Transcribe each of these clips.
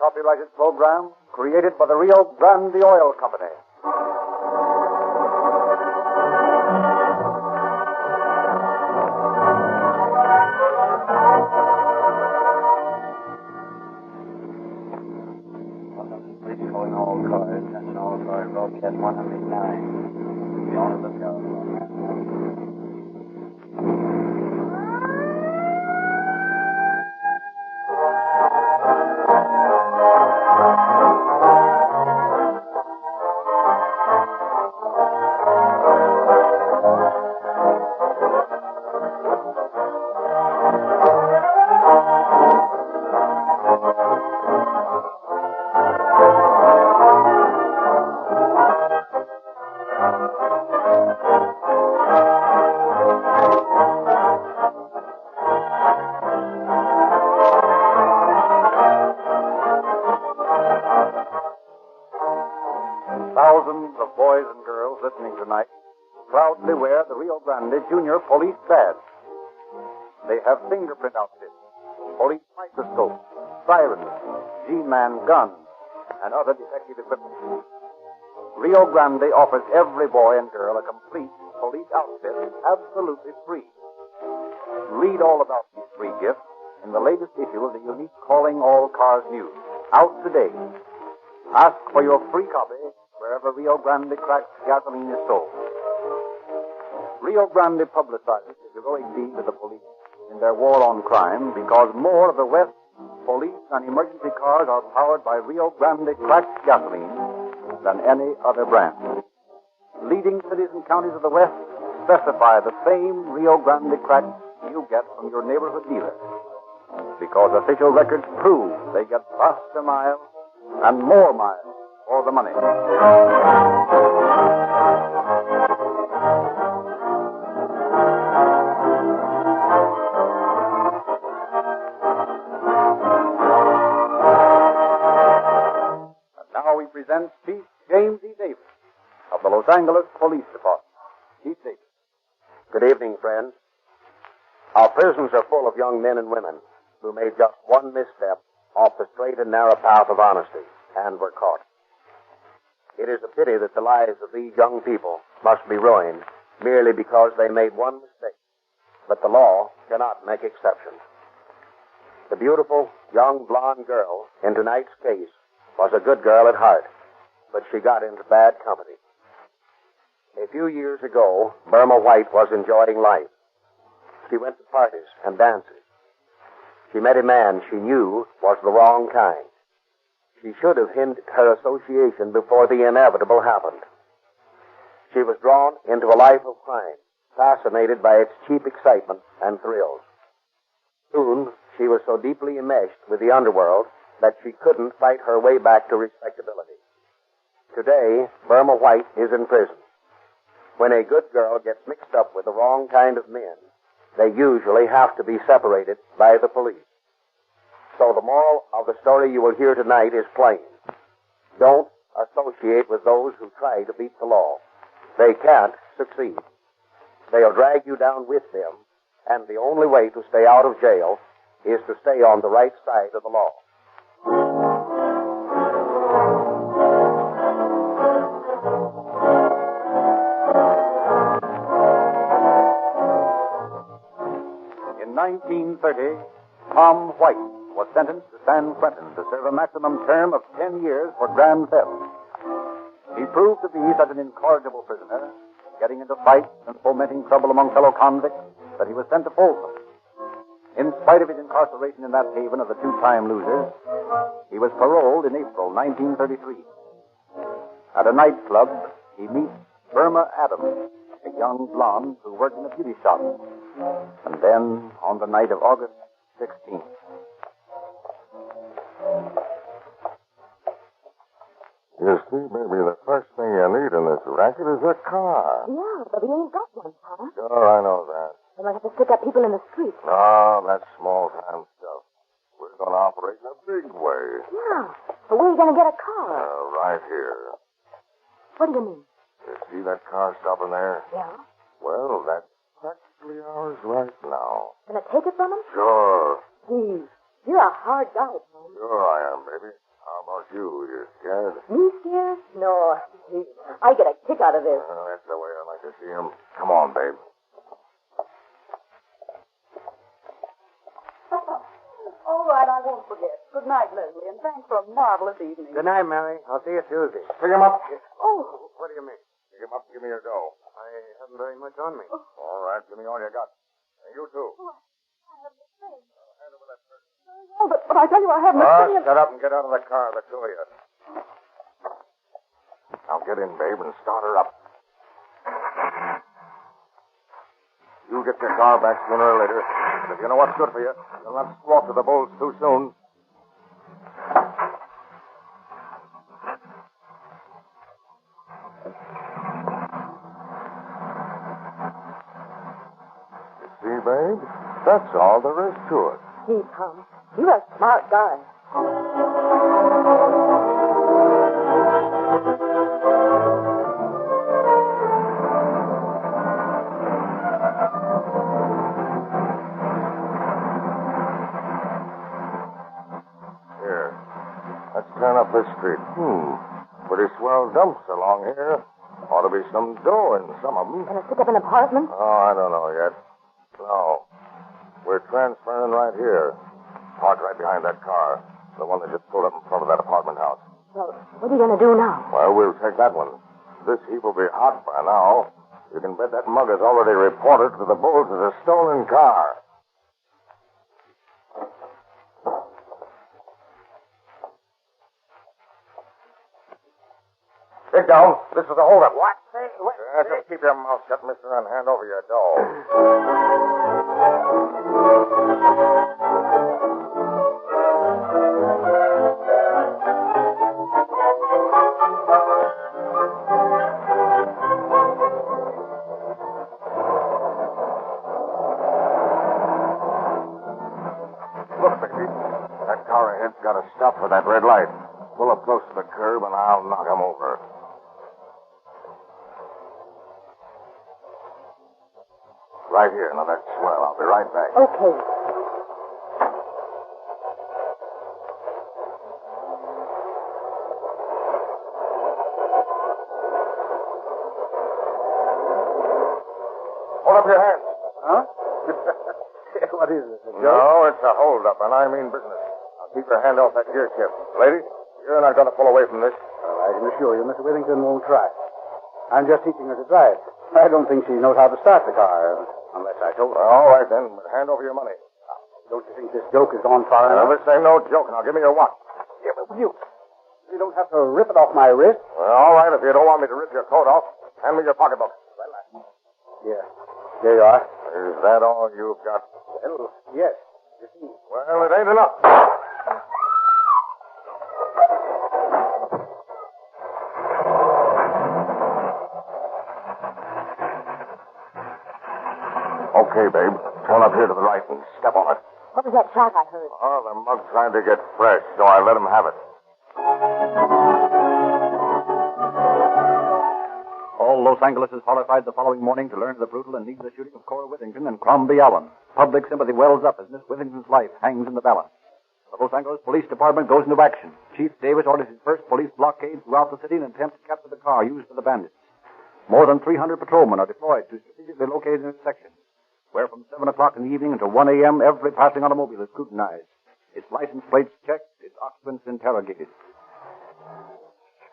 copyrighted program created by the Rio Grande Oil Company. Calling all cars, and all car broadcast 109. Be on the lookout for that. Thousands of boys and girls listening tonight proudly wear the Rio Grande Junior Police Badge. They have fingerprint outfits, police microscopes, sirens, G-man guns, and other detective equipment. Rio Grande offers every boy and girl a complete police outfit absolutely free. Read all about these free gifts in the latest issue of the unique Calling All Cars News, out today. Ask for your free copy wherever Rio Grande cracked gasoline is sold. Rio Grande publicizes the heroic deeds of the police in their war on crime because more of the West's police and emergency cars are powered by Rio Grande cracked gasoline than any other brand. Leading cities and counties of the West specify the same Rio Grande cracked you get from your neighborhood dealer because official records prove they get faster miles and more miles for the money. And now we present Chief James E. Davis of the Los Angeles Police Department. Chief Davis. Good evening, friends. Our prisons are full of young men and women who made just one misstep off the straight and narrow path of honesty and were caught. It is a pity that the lives of these young people must be ruined merely because they made one mistake. But the law cannot make exceptions. The beautiful, young blonde girl in tonight's case was a good girl at heart, but she got into bad company. A few years ago, Burma White was enjoying life. She went to parties and dances. She met a man she knew was the wrong kind. She should have hindered her association before the inevitable happened. She was drawn into a life of crime, fascinated by its cheap excitement and thrills. Soon, she was so deeply enmeshed with the underworld that she couldn't fight her way back to respectability. Today, Burma White is in prison. When a good girl gets mixed up with the wrong kind of men, they usually have to be separated by the police. So the moral of the story you will hear tonight is plain. Don't associate with those who try to beat the law. They can't succeed. They'll drag you down with them, and the only way to stay out of jail is to stay on the right side of the law. In 1930, Tom White was sentenced to San Quentin to serve a maximum term of 10 years for grand theft. He proved to be such an incorrigible prisoner, getting into fights and fomenting trouble among fellow convicts, that he was sent to Folsom. In spite of his incarceration in that haven of the two-time losers, he was paroled in April 1933. At a nightclub, he meets Burma Adams, a young blonde who worked in a beauty shop. And then, on the night of August 16th, you see, baby, the first thing you need in this racket is a car. Yeah, but we ain't got one, Papa. Sure, I know that. We might have to stick up people in the street. No, that's small-time stuff. We're going to operate in a big way. Yeah, but where are you going to get a car? Right here. What do you mean? You see that car stopping there? Yeah? Well, that's practically ours right now. Gonna take it from him? Sure. Gee, you're a hard guy, Tom. Sure I am, baby. How about you? You scared? Me scared? No. I get a kick out of this. That's the way I like to see him. Come on, babe. All right, I won't forget. Good night, Leslie, and thanks for a marvelous evening. Good night, Mary. I'll see you Tuesday. Pick him up. Oh, What do you mean? Pick him up and give me your dough. I haven't very much on me. All right, give me all you got. And you too. oh, but I tell you, I haven't a penny. Shut up and get out of the car, the two of you. Now get in, babe, and start her up. You'll get your car back sooner or later. But if you know what's good for you, you'll not squawk to the bulls too soon. You see, babe? That's all there is to it. Gee, Tom, you're a smart guy. Here. Let's turn up this street. Pretty swell dumps along here. Ought to be some dough in some of them. Gonna stick up an apartment? Oh, I don't know yet. No. We're transferring right here. Parked right behind that car. The one that just pulled up in front of that apartment house. Well, what are you gonna do now? Well, we'll take that one. This heap will be hot by now. You can bet that mug has already reported to the bulls as a stolen car. Dig down. This is a holdup. What? Just keep your mouth shut, mister, and hand over your dough. Look, baby. That car ahead's got to stop for that red light. Pull up close to the curb, and I'll knock him over. Right here. Now, that's swell. I'll be right back. Okay. Hold up your hands. Huh? What is this, a joke? No, it's a holdup, and I mean business. Now, keep your hand off that gear shift. Lady, you're not going to pull away from this. Well, I can assure you, Mr. Whittington won't try. I'm just teaching her to drive. I don't think she knows how to start the car, unless I told her. All right, then. But hand over your money. Don't you think this joke has gone far Now, enough? this ain't no joke. Now, give me your watch. Yeah, but you don't have to rip it off my wrist. Well, all right, if you don't want me to rip your coat off, hand me your pocketbook. Yeah. There you are. Is that all you've got? Well, yes. You see. Well, it ain't enough. Okay, babe. Turn up here to the right and step on it. What was that shot I heard? Oh, the mug's trying to get fresh, so I let him have it. All Los Angeles is horrified the following morning to learn of the brutal and needless shooting of Cora Withington and Crombie Allen. Public sympathy wells up as Miss Withington's life hangs in the balance. The Los Angeles Police Department goes into action. Chief Davis orders his first police blockade throughout the city in an attempt to capture the car used for the bandits. More than 300 patrolmen are deployed to strategically located intersections, where from 7 o'clock in the evening until 1 a.m. every passing automobile is scrutinized, its license plates checked, its occupants interrogated.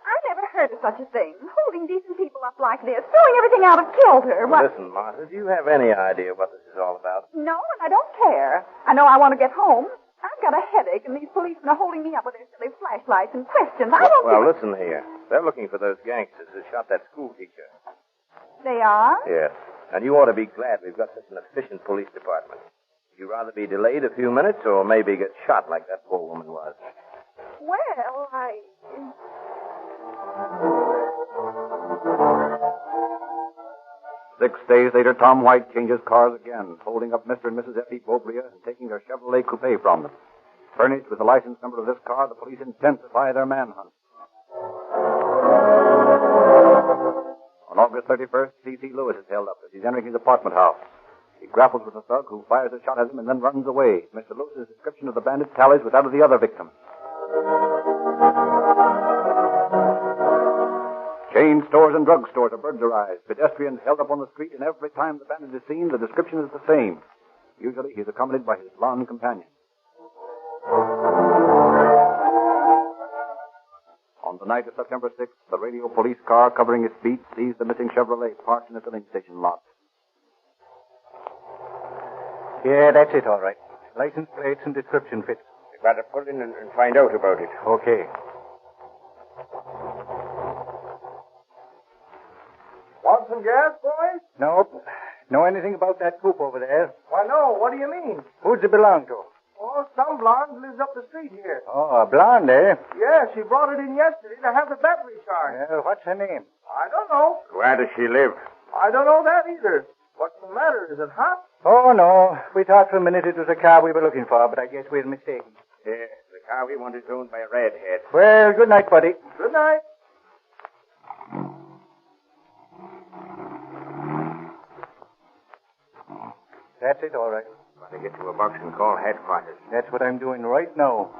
I never heard of such a thing. Holding decent people up like this, throwing everything out of kilter. What? Listen, Martha, do you have any idea what this is all about? No, and I don't care. I know I want to get home. I've got a headache, and these policemen are holding me up with their silly flashlights and questions. I don't Well, give a- listen here. They're looking for those gangsters who shot that school teacher. They are? Yes. And you ought to be glad we've got such an efficient police department. Would you rather be delayed a few minutes or maybe get shot like that poor woman was? Well, I... 6 days later, Tom White changes cars again, holding up Mr. and Mrs. F.E. Bobria and taking their Chevrolet coupe from them. Furnished with the license number of this car, the police intensify their manhunt. On August 31st, C.C. Lewis is held up as he's entering his apartment house. He grapples with a thug who fires a shot at him and then runs away. Mr. Lewis's description of the bandit tallies with that of the other victim. Chain stores and drug stores are burglarized. Pedestrians held up on the street, and every time the bandit is seen, the description is the same. Usually he's accompanied by his blonde companion. On the night of September 6th, the radio police car covering its beat sees the missing Chevrolet parked in the filling station lot. Yeah, that's it, all right. License plates and description fits. We've got to pull in and find out about it. Okay. Want some gas, boys? Nope. Know anything about that coop over there? Why, no. What do you mean? Who's it belong to? Oh, some blonde lives up the street here. Oh, a blonde, eh? Yeah, she brought it in yesterday to have the battery charged. What's her name? I don't know. Where does she live? I don't know that either. What's the matter? Is it hot? Oh, no. We thought for a minute it was a car we were looking for, but I guess we're mistaken. Yeah, the car we wanted is owned by a redhead. Well, good night, buddy. Good night. That's it, all right. Got to get to a box and call headquarters. That's what I'm doing right now.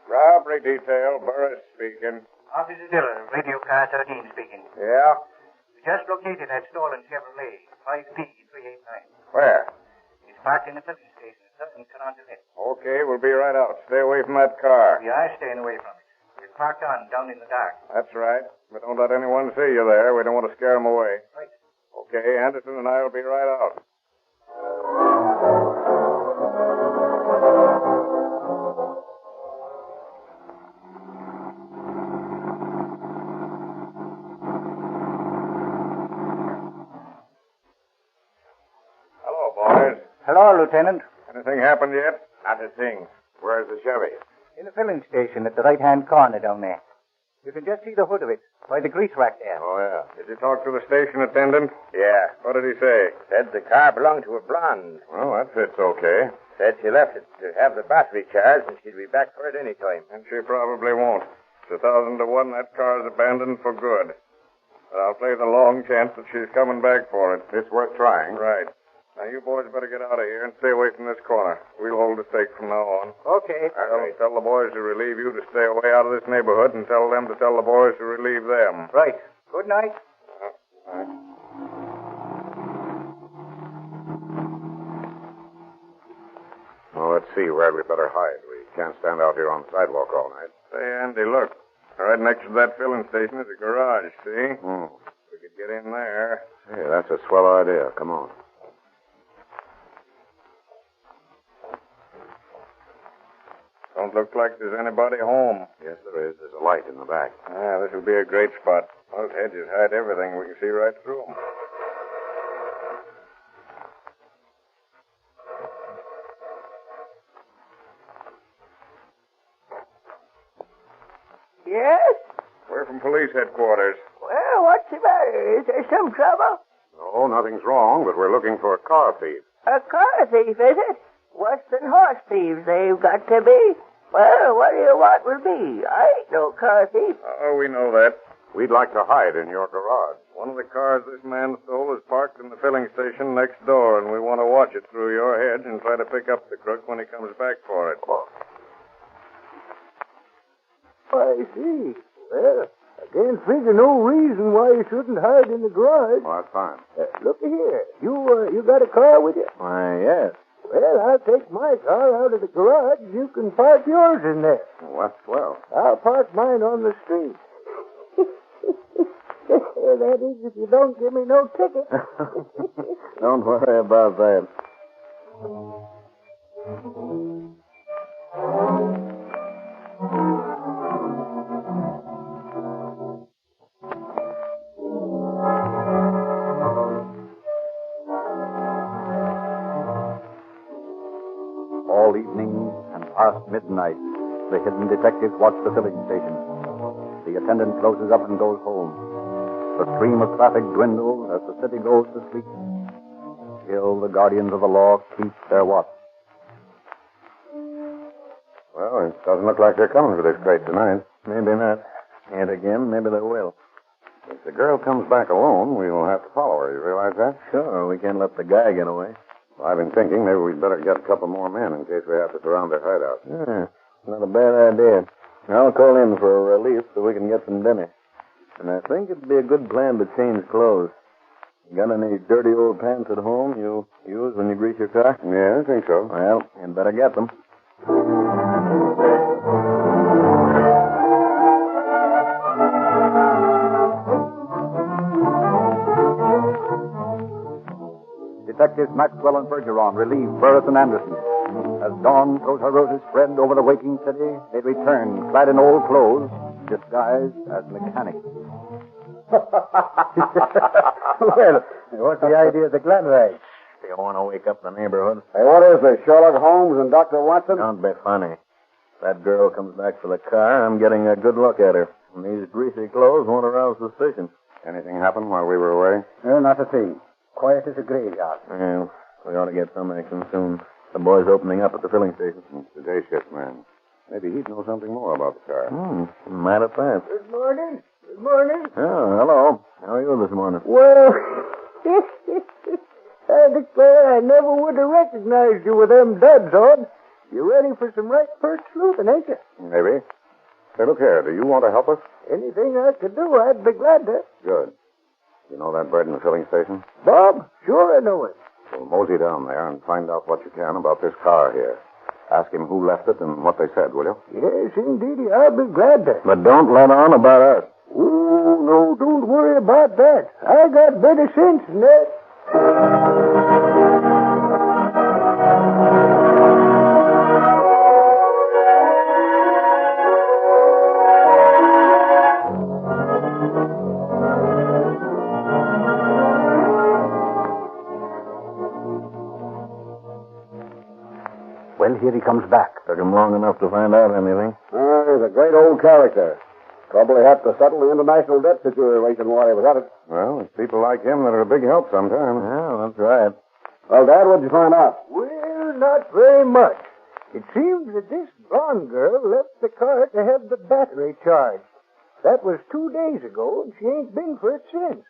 Robbery detail, Burris speaking. Officer Diller, Radio Car 13 speaking. Yeah? We just located that stolen Chevrolet, 5P389. Where? It's parked in the filling station at Sutton, Connecticut. Okay, we'll be right out. Stay away from that car. We are staying away from it. It's parked on down in the dark. That's right. But don't let anyone see you there. We don't want to scare them away. Right. Okay, Anderson and I will be right out. Hello, boys. Hello, Lieutenant. Anything happened yet? Not a thing. Where's the Chevy? In the filling station at the right-hand corner down there. You can just see the hood of it by the grease rack there. Oh, yeah. Did you talk to the station attendant? Yeah. What did he say? Said the car belonged to a blonde. Well, that fits okay. Said she left it to have the battery charged and she'd be back for it any time. And she probably won't. It's 1,000 to 1 that car's abandoned for good. But I'll play the long chance that she's coming back for it. It's worth trying. Right. Now, you boys better get out of here and stay away from this corner. We'll hold the stake from now on. Okay. Tell the boys to relieve you to stay away out of this neighborhood and tell them to tell the boys to relieve them. Right. Good night. All right. Well, let's see where we better hide. We can't stand out here on the sidewalk all night. Say, Andy, look. Right next to that filling station is a garage, see? We could get in there. Yeah, that's a swell idea. Come on. Don't look like there's anybody home. Yes, there is. There's a light in the back. Ah, this will be a great spot. Those hedges hide everything. We can see right through them. Yes? We're from police headquarters. Well, what's the matter? Is there some trouble? No, nothing's wrong, but we're looking for a car thief. A car thief, is it? Worse than horse thieves, they've got to be. Well, what do you want with me? I ain't no car thief. Oh, we know that. We'd like to hide in your garage. One of the cars this man stole is parked in the filling station next door, and we want to watch it through your hedge and try to pick up the crook when he comes back for it. I see. Well, I can't figure no reason why you shouldn't hide in the garage. Well, that's fine. Look here. You got a car with you? Why, yes. Well, I'll take my car out of the garage. You can park yours in there. Well, that's swell. I'll park mine on the street. That is, if you don't give me no ticket. Don't worry about that. All evening and past midnight, the hidden detectives watch the filling station. The attendant closes up and goes home. The stream of traffic dwindles as the city goes to sleep. Still, the guardians of the law keep their watch. Well, it doesn't look like they're coming for this crate tonight. Maybe not. And again, maybe they will. If the girl comes back alone, we'll have to follow her. You realize that? Sure, we can't let the guy get away. I've been thinking maybe we'd better get a couple more men in case we have to surround their hideout. Yeah, not a bad idea. I'll call in for a relief so we can get some dinner. And I think it'd be a good plan to change clothes. Got any dirty old pants at home you use when you grease your car? Yeah, I think so. Well, you'd better get them. Detectives Maxwell and Bergeron relieve Burris and Anderson. As dawn throws her roses spread over the waking city, they return, clad in old clothes, disguised as mechanics. Well, what's the idea of the glad rags? Do you want to wake up the neighborhood? Hey, what is this, Sherlock Holmes and Dr. Watson? Don't be funny. That girl comes back for the car. I'm getting a good look at her. And these greasy clothes won't arouse suspicion. Anything happen while we were away? Not a thing. Quiet as a graveyard. Well, we ought to get some action soon. The boy's opening up at the filling station. It's the day shift man. Maybe he'd know something more about the car. Might have passed. Good morning. Good morning. Oh, hello. How are you this morning? Well, I declare I never would have recognized you with them duds on. You ready for some right pert sleuthing, ain't you? Maybe. Say, look here. Do you want to help us? Anything I could do, I'd be glad to. Good. You know that bird in the filling station? Bob, sure I know it. Well, mosey down there and find out what you can about this car here. Ask him who left it and what they said, will you? Yes, indeedy, I'll be glad to. But don't let on about us. Oh, no, don't worry about that. I got better sense than that. Well, here he comes back. Took him long enough to find out anything. He's a great old character. Trouble he had to settle the international debt situation while he was at it. Well, it's people like him that are a big help sometimes. Yeah, that's right. Well, Dad, what'd you find out? Well, not very much. It seems that this blonde girl left the car to have the battery charged. That was 2 days ago, and she ain't been for it since.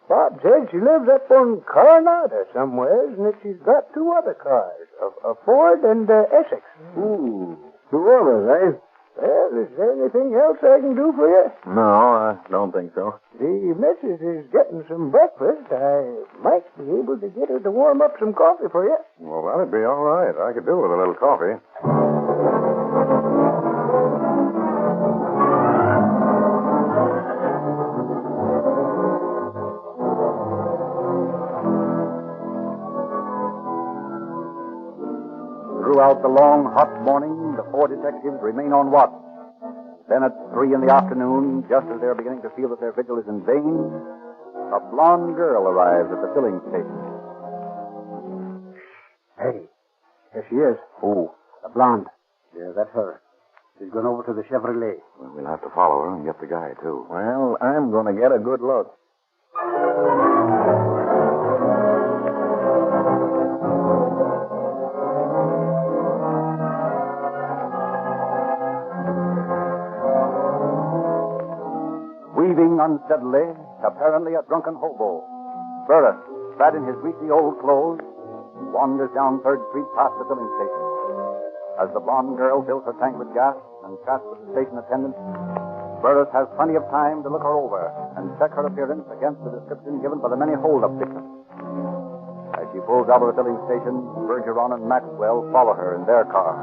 Bob said she lives up on Coronado somewheres, and that she's got 2 other cars, a Ford and Essex. 2 others, eh? Well, is there anything else I can do for you? No, I don't think so. The missus is getting some breakfast. I might be able to get her to warm up some coffee for you. Well, that'd be all right. I could do with a little coffee. Throughout the long, hot morning, the 4 detectives remain on watch. Then at 3 in the afternoon, just as they're beginning to feel that their vigil is in vain, a blonde girl arrives at the filling station. Hey, here she is. Who? The blonde. Yeah, that's her. She's gone over to the Chevrolet. Well, we'll have to follow her and get the guy, too. Well, I'm going to get a good look. Weaving unsteadily, apparently a drunken hobo, Burris, clad in his greasy old clothes, wanders down 3rd Street past the filling station. As the blonde girl fills her tank with gas and chats with the station attendant, Burris has plenty of time to look her over and check her appearance against the description given by the many hold-up victims. As she pulls out of the filling station, Bergeron and Maxwell follow her in their car.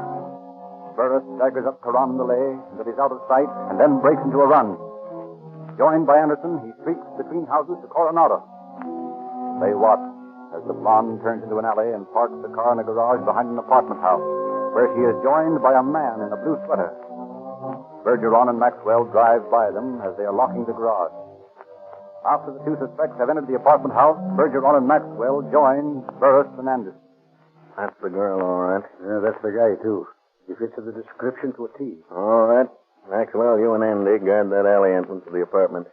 Burris staggers up Carondelet until he's out of sight and then breaks into a run. Joined by Anderson, he streaks between houses to Coronado. They watch as the blonde turns into an alley and parks the car in a garage behind an apartment house, where she is joined by a man in a blue sweater. Bergeron and Maxwell drive by them as they are locking the garage. After the 2 suspects have entered the apartment house, Bergeron and Maxwell join Burris and Anderson. That's the girl, all right. Yeah, that's the guy, too. He fits the description to a T. All right. Maxwell, you and Andy guard that alley entrance to the apartment.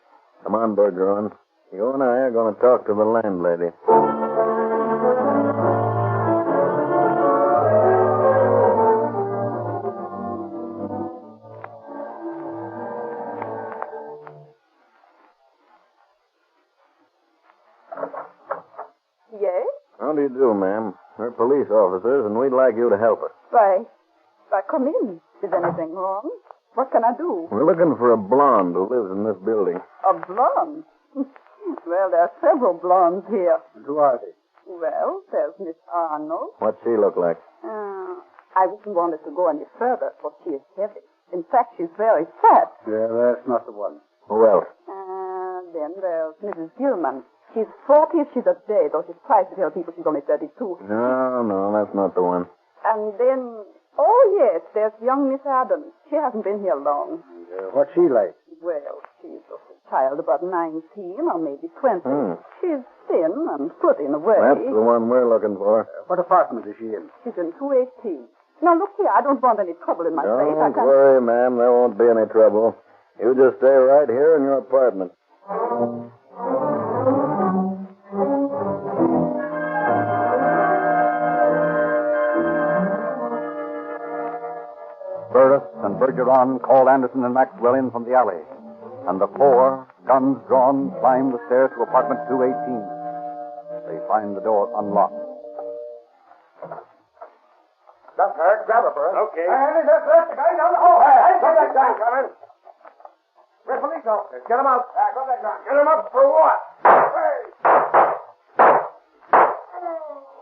Come on, Bergeron. You and I are going to talk to the landlady. Yes? How do you do, ma'am? We're police officers, and we'd like you to help us. Why, come in. Is anything wrong? What can I do? We're looking for a blonde who lives in this building. A blonde? Well, there are several blondes here. And who are they? Well, there's Miss Arnold. What's she look like? I wouldn't want her to go any further, for she is heavy. In fact, she's very fat. Yeah, that's not the one. Who else? Then there's Mrs. Gilman. She's 40 if she's a day, though she's tries to tell people she's only 32. No, that's not the one. And then, oh yes, there's young Miss Adams. She hasn't been here long. What's she like? Well, she's a child about 19 or maybe 20. She's thin and pretty in a way. That's the one we're looking for. What apartment is she in? She's in 218. Now, look here, I don't want any trouble in my place. Don't worry, ma'am. There won't be any trouble. You just stay right here in your apartment. Burris and Bergeron called Anderson and Maxwell in from the alley, and the four, guns drawn, climbed the stairs to apartment 218. They find the door unlocked. Stop her. Grab her, Burris. Okay. Hey, that's the guy down the hall. Hey, come that guy coming. We're police officers. Get him out. Come that guy. Get him up for what? Hey.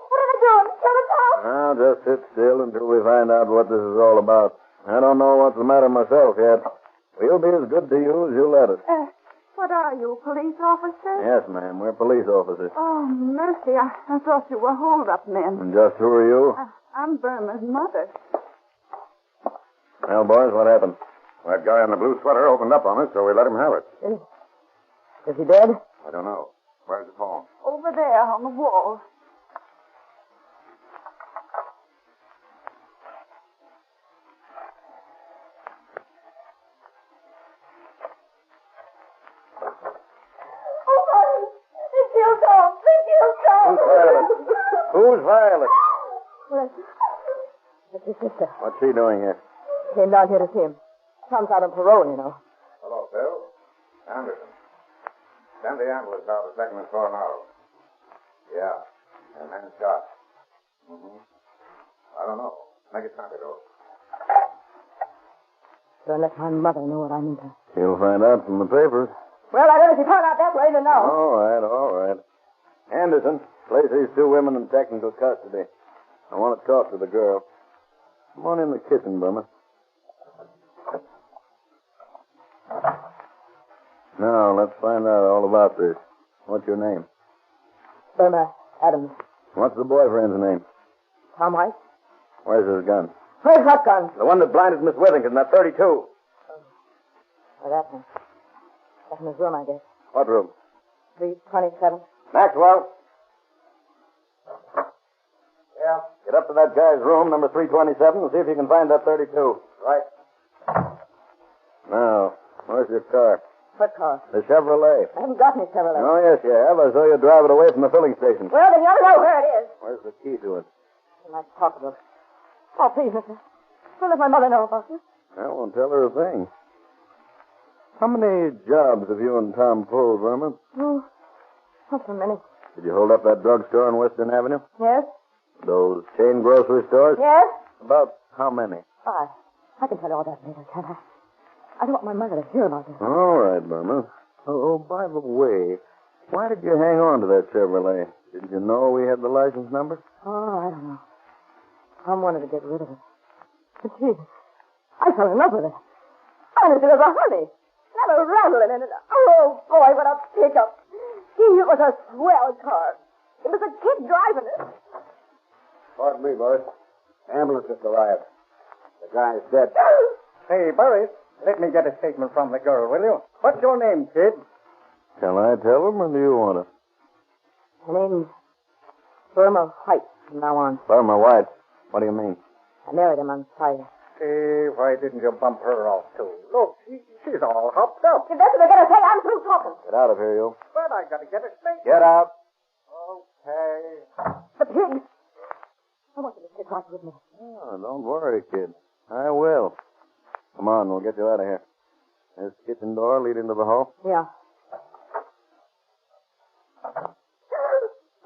What are they doing? Kill us out? Now, just sit still until we find out what this is all about. I don't know what's the matter myself yet. We'll be as good to you as you let us. What are you, police officer? Yes, ma'am. We're police officers. Oh, mercy. I thought you were hold-up men. And just who are you? I'm Burma's mother. Well, boys, what happened? That guy in the blue sweater opened up on us, so we let him have it. Is he dead? I don't know. Where's the phone? Over there on the wall. Who's Violet? Well, that's his sister. What's she doing here? Came down here to see him. Tom's out on parole, you know. Hello, Phil. Anderson. Send the ambulance out to Second and Coronado. Yeah. And man shot. I don't know. Make it time to go. Don't let my mother know what I mean to. She'll find out from the papers. Well, I never see found out that way to know. All right. Anderson, place these two women in technical custody. I want to talk to the girl. Come on in the kitchen, Burma. Now, let's find out all about this. What's your name? Burma Adams. What's the boyfriend's name? Tom White. Where's his gun? Where's what gun? The one that blinded Miss Withington, that 32. Oh, that one. That's in his room, I guess. What room? 327. Maxwell. Yeah. Get up to that guy's room, number 327, and see if you can find that 32. Right. Now, where's your car? What car? The Chevrolet. I haven't got any Chevrolet. Oh, yes, you have. I saw you drive it away from the filling station. Well, then you ought to know where it is. Where's the key to it? That's possible. Oh, please, mister. Don't let my mother know about this. I won't tell her a thing. How many jobs have you and Tom pulled, Vermin? Oh, not so many. Did you hold up that drugstore on Western Avenue? Yes? Those chain grocery stores? Yes? About how many? I can tell you all that later, can't I? I don't want my mother to hear about this. All right, Burma. Oh, by the way, why did you hang on to that Chevrolet? Didn't you know we had the license number? Oh, I don't know. Tom wanted to get rid of it. But gee, I fell in love with it. I knew it was a honey. It had a rattle in it. Oh, boy, what a pickup. Gee, it was a swell car. It was a kid driving it. Pardon me, boys. Ambulance just arrived. The guy's dead. Hey, Burris, let me get a statement from the girl, will you? What's your name, kid? Shall I tell them, or do you want to? Her name's Burma White from now on. Burma White. What do you mean? I married him on Friday. Hey, why didn't you bump her off, too? Look, she's all hopped up. If that's what they're going to say, I'm through talking. Get out of here, you. But I got to get a statement. Get out. Okay. The pig. I want you to sit right with me. Oh, don't worry, kid. I will. Come on, we'll get you out of here. This kitchen door leading to the hall? Yeah.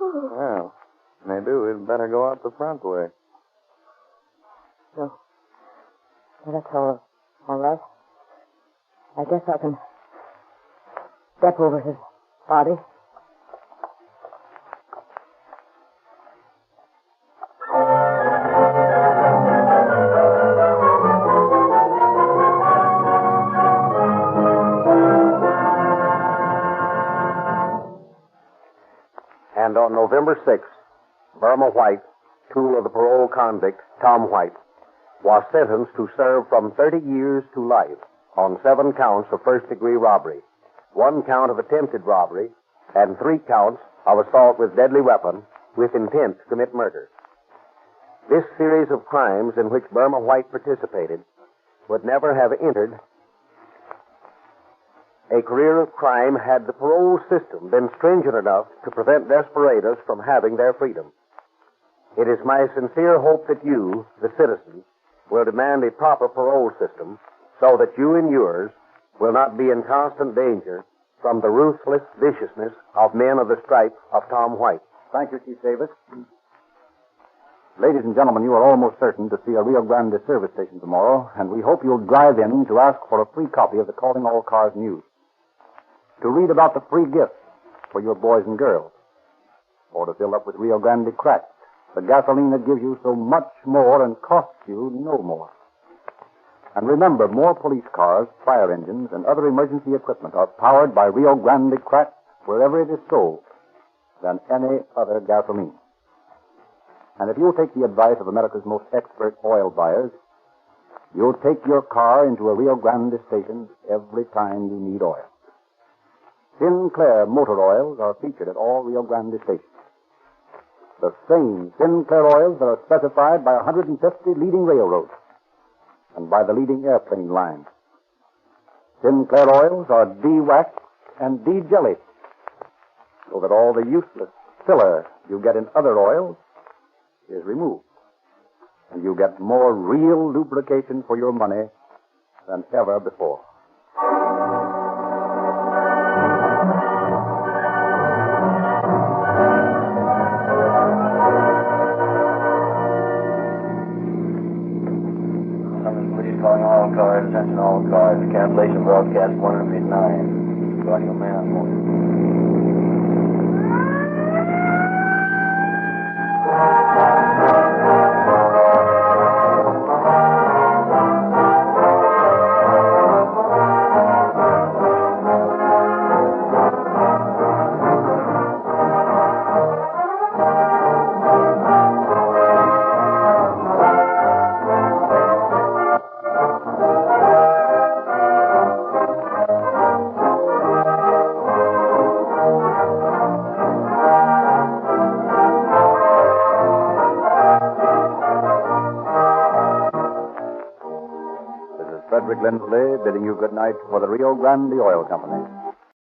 Well, maybe do, we'd better go out the front way. No. Well, that's all right. I guess I can step over his body. And on November 6th, Burma White, tool of the parole convict Tom White, was sentenced to serve from 30 years to life on 7 counts of first-degree robbery, 1 count of attempted robbery, and 3 counts of assault with deadly weapon with intent to commit murder. This series of crimes in which Burma White participated would never have entered a career of crime had the parole system been stringent enough to prevent desperados from having their freedom. It is my sincere hope that you, the citizens, will demand a proper parole system so that you and yours will not be in constant danger from the ruthless viciousness of men of the stripe of Tom White. Thank you, Chief Davis. Ladies and gentlemen, you are almost certain to see a Rio Grande service station tomorrow, and we hope you'll drive in to ask for a free copy of the Calling All Cars News, to read about the free gifts for your boys and girls, or to fill up with Rio Grande Cracked, the gasoline that gives you so much more and costs you no more. And remember, more police cars, fire engines, and other emergency equipment are powered by Rio Grande Cracked wherever it is sold than any other gasoline. And if you'll take the advice of America's most expert oil buyers, you'll take your car into a Rio Grande station every time you need oil. Sinclair motor oils are featured at all Rio Grande stations. The same Sinclair oils that are specified by 150 leading railroads and by the leading airplane lines. Sinclair oils are de-waxed and de-jellied, so that all the useless filler you get in other oils is removed, and you get more real lubrication for your money than ever before. Calling all cars, attention all cars. Cancellation broadcast 109. Calling a man. Frederick Lindsley bidding you good night for the Rio Grande Oil Company.